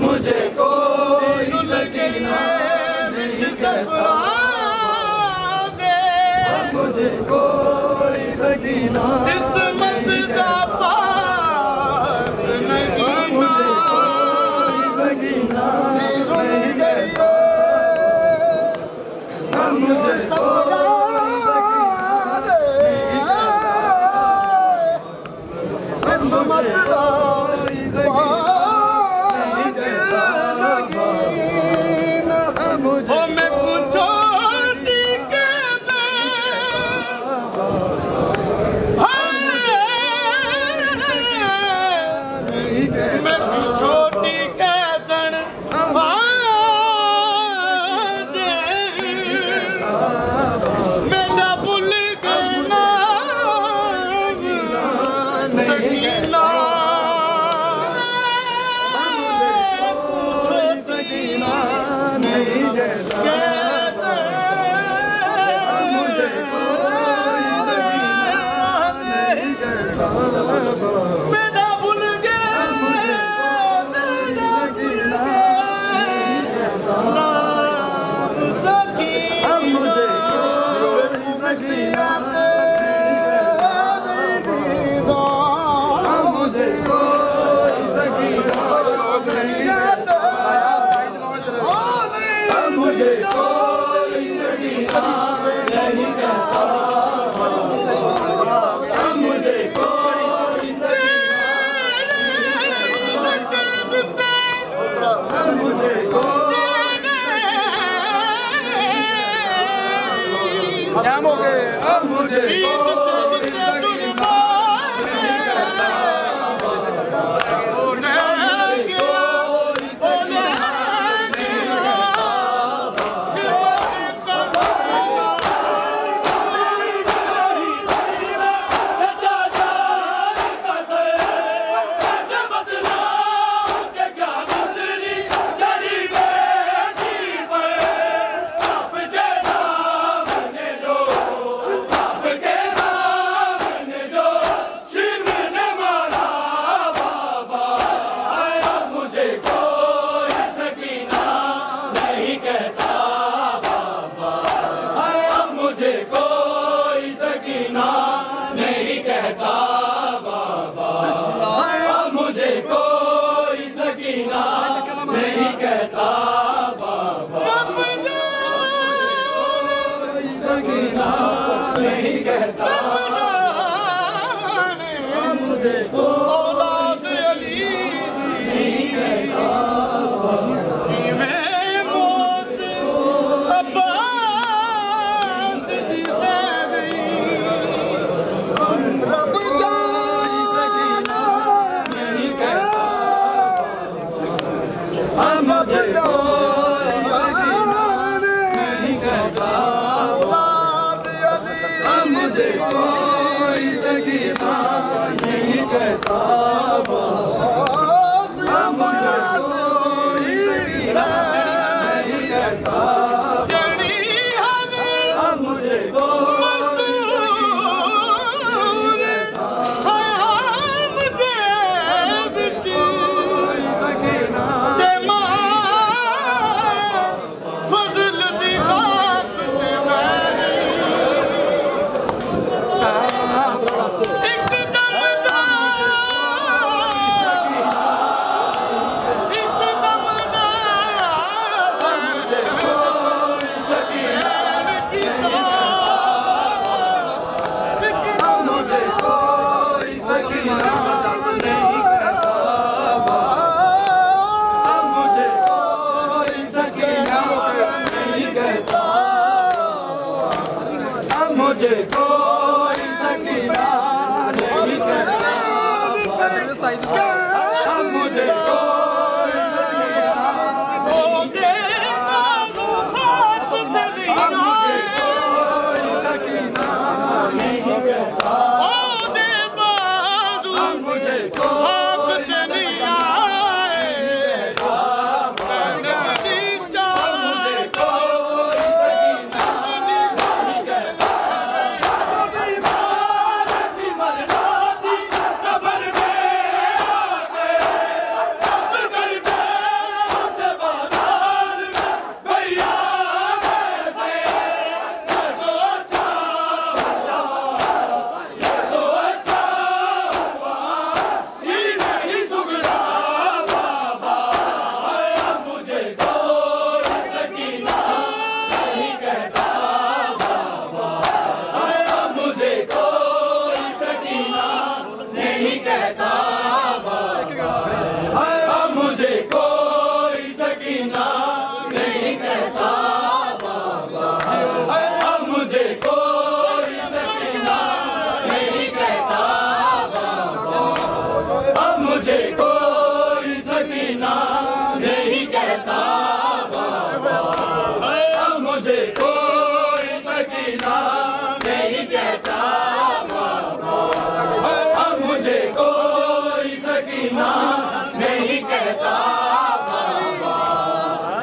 मुझे कोई सकीना नहीं कहता, मुझे कोई सकीना किस्मत का पार नहीं, मुझे कोई सकीना नहीं कहता, मुझे मुझे कोई सकीना नहीं कहता, मुझे कोई सकीना नहीं कहता, मुझे कोई सकीना नहीं कहता बाबा, अब मुझे कोई सकीना नहीं कहता बाबा।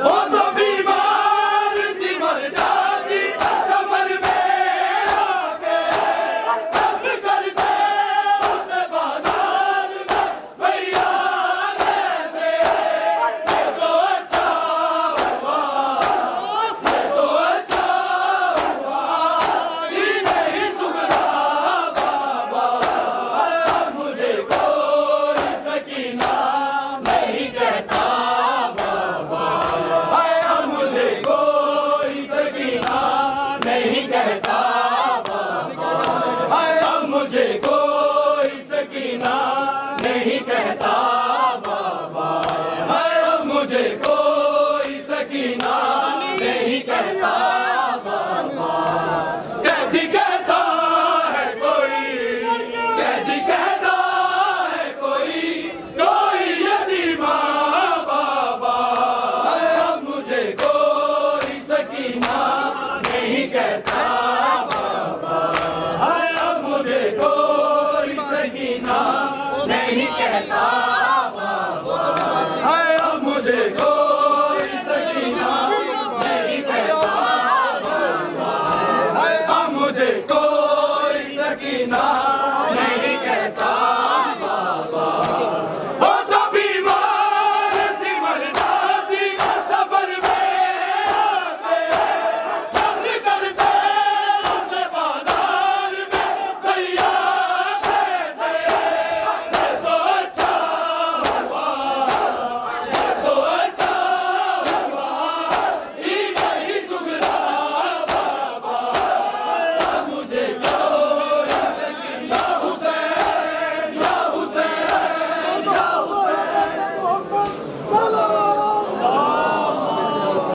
वो तो बीमार थी मर जाती सफर में आके, दर्द करते उसे बाजार में भैया जैसे। ये तो अच्छा हुआ, ये तो अच्छा हुआ कि नहीं सुधरा बाबा, अब मुझे कोई सकीना नहीं कहता बाबा, अब मुझे कोई सकीना नहीं कहता बाबा, अब मुझे कोई सकीना नहीं कहता बाबा, अब मुझे कोई सकीना नहीं कहता बाबा। कैदी कहता है कोई, कैदी कहता है कोई, कोई यतीमा बाबा, अब मुझे कोई सकीना नहीं कहता बाबा, अब मुझे कोई सकीना नहीं कहता।